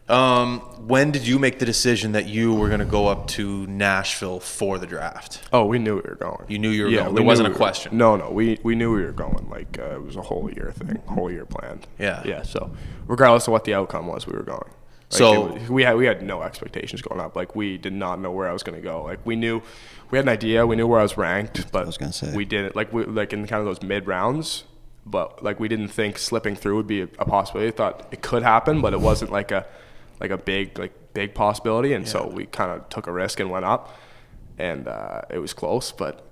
When did you make the decision that you were going to go up to Nashville for the draft? Oh, we knew we were going. You knew you were going. There wasn't a question. No, we knew we were going. Like it was a whole year thing, whole year planned. Yeah. So regardless of what the outcome was, we were going. Like, so we had no expectations going up. Like we did not know where I was going to go. Like we knew, we had an idea. We knew where I was ranked, but we didn't like in kind of those mid rounds. But like we didn't think slipping through would be a possibility. I thought it could happen, but it wasn't like a big possibility. And so we kind of took a risk and went up, and it was close, but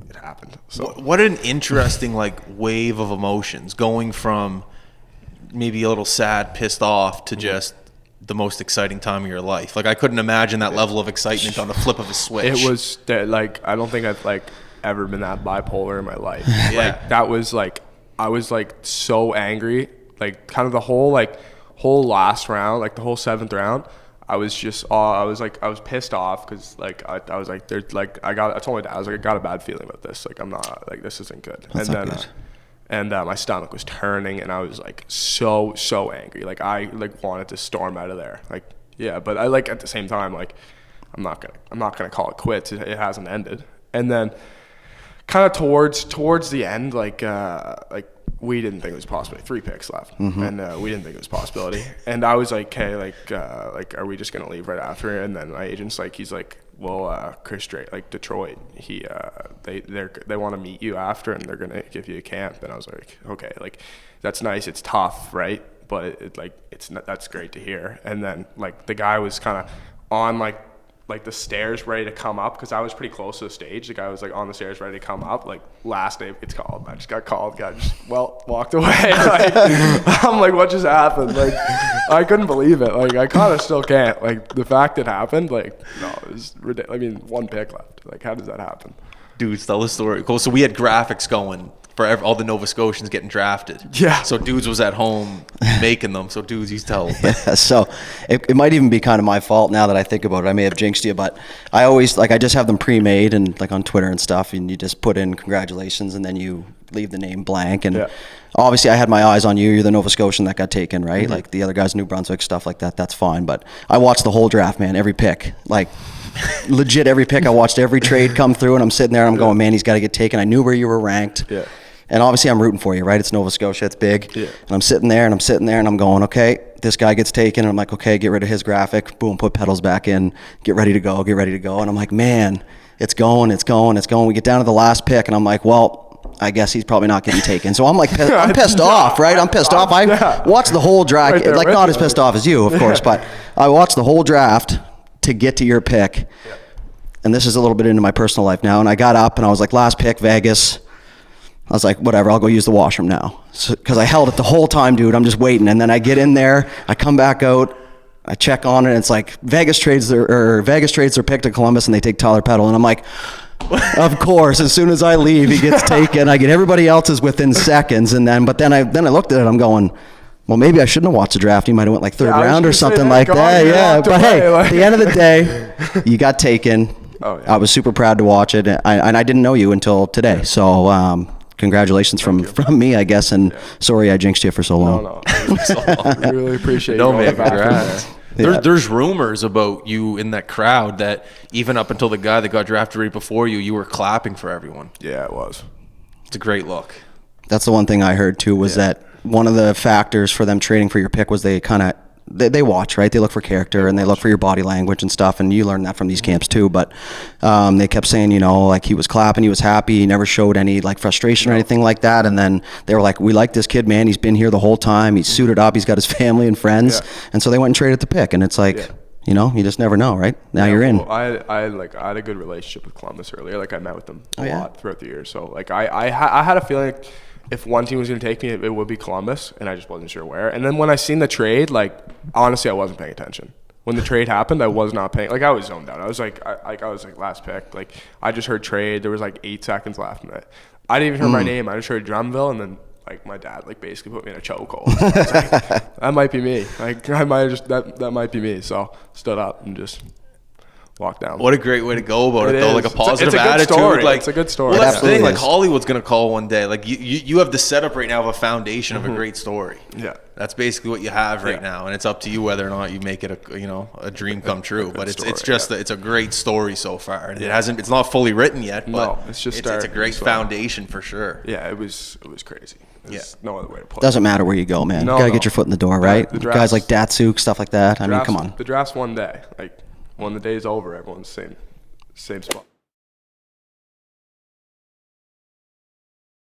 it happened. So what an interesting like wave of emotions, going from maybe a little sad, pissed off to just the most exciting time of your life. Like I couldn't imagine that level of excitement on the flip of a switch. It was like I don't think I've like ever been that bipolar in my life. Like that was like I was like so angry, like kind of the whole last round, like the whole 7th round. I was just I was pissed off because like I was like there's like I told my dad, I was like, I got a bad feeling about this. Like I'm not, like this isn't good. That's not good. And my stomach was turning, and I was like so angry. Like I like wanted to storm out of there. Like but I like at the same time like I'm not gonna call it quits. It hasn't ended. And then kind of towards the end, like we didn't think it was a possibility. 3 picks left, and we didn't think it was a possibility. And I was like, okay, like are we just gonna leave right after? And then my agent's like, he's like, well, Chris Drake, like Detroit, they want to meet you after, and they're gonna give you a camp. And I was like, okay, like that's nice. It's tough, right? But it's not, that's great to hear. And then like the guy was kind of on like the stairs ready to come up, because I was pretty close to the stage. The guy was like on the stairs ready to come up. Like last day it's called, I just got called. Guy just walked away. Like, I'm like, what just happened? Like I couldn't believe it. Like I kind of still can't. Like the fact it happened. Like no, it was ridiculous. I mean, 1 pick left. Like how does that happen? Dude, tell the story. Cool. So we had graphics going for all the Nova Scotians getting drafted. Yeah. So Dudes was at home making them. So Dudes, you tell. Yeah, so it might even be kind of my fault now that I think about it. I may have jinxed you, but I always, like, I just have them pre-made and like on Twitter and stuff, and you just put in congratulations and then you leave the name blank. And obviously I had my eyes on you. You're the Nova Scotian that got taken, right? Like the other guys, New Brunswick, stuff like that. That's fine. But I watched the whole draft, man, every pick. Like, legit every pick. I watched every trade come through, and I'm sitting there and I'm going, man, he's got to get taken. I knew where you were ranked. Yeah. And obviously I'm rooting for you, right? It's Nova Scotia, it's big. Yeah. And I'm sitting there and I'm going, okay, this guy gets taken. And I'm like, okay, get rid of his graphic. Boom, put Peddles back in. Get ready to go. And I'm like, man, it's going. We get down to the last pick, and I'm like, well, I guess he's probably not getting taken. So I'm like, I'm pissed off, right? I'm pissed off. I watched the whole draft, Right there, like not as pissed off as you, of course, but I watched the whole draft to get to your pick. Yeah. And this is a little bit into my personal life now. And I got up and I was like, last pick, Vegas. I was like, whatever, I'll go use the washroom now. Because I held it the whole time, dude. I'm just waiting. And then I get in there, I come back out, I check on it, and it's like Vegas trades their pick to Columbus, and they take Tyler Peddle. And I'm like, of course, as soon as I leave, he gets taken. I get everybody else's within seconds. But then I looked at it, I'm going, well, maybe I shouldn't have watched the draft. He might have went like third round or something like that. Yeah, but hey, at the end of the day, you got taken. Oh, yeah. I was super proud to watch it, and I didn't know you until today. So congratulations from me, I guess, and sorry I jinxed you for so long. No. I really appreciate you. Man, congrats. There's rumors about you in that crowd that even up until the guy that got drafted right before you were clapping for everyone. Yeah, it was. It's a great look. That's the one thing I heard too, was that one of the factors for them trading for your pick was they kind of they watch, right? They look for character and they look for your body language and stuff, and you learn that from these camps too. But they kept saying, like he was clapping, he was happy, he never showed any like frustration or anything like that. And then they were like, we like this kid, man. He's been here the whole time. He's suited up. He's got his family and friends. Yeah. And so they went and traded the pick. And it's like, you just never know, right? Now you're in. Well, I had a good relationship with Columbus earlier. Like I met with them a lot throughout the year. So like I had a feeling like, if one team was going to take me, it would be Columbus, and I just wasn't sure where. And then when I seen the trade, like, honestly, I wasn't paying attention. When the trade happened, I was not paying. Like, I was zoned out. I was like, last pick. Like, I just heard trade. There was like 8 seconds left in it. I didn't even hear my name. I just heard Drumville, and then like my dad like basically put me in a chokehold. I was like, that might be me. Like, I might just that might be me. So stood up and just walk down. What a great way to go about it, It though. is. Like a It's a positive good attitude. story. Like It's a good story. Well, It that's the thing. absolutely Like is. Hollywood's gonna call one day. Like you have the setup right now of a foundation of a great story. Yeah. That's basically what you have right Yeah. now, and it's up to you whether or not you make it a dream come true. But it's story, just it's a great story so far, and it's not fully written yet. But No, it's just it's a starting, great so. foundation for sure. Yeah, it was crazy. There's no other way to put it. Doesn't matter where you go, man. No, you gotta no. get your foot in the door, right? The Guys like Datsuk, stuff like that. I mean, come on. The draft's one day. Like when the day's over, everyone's same spot.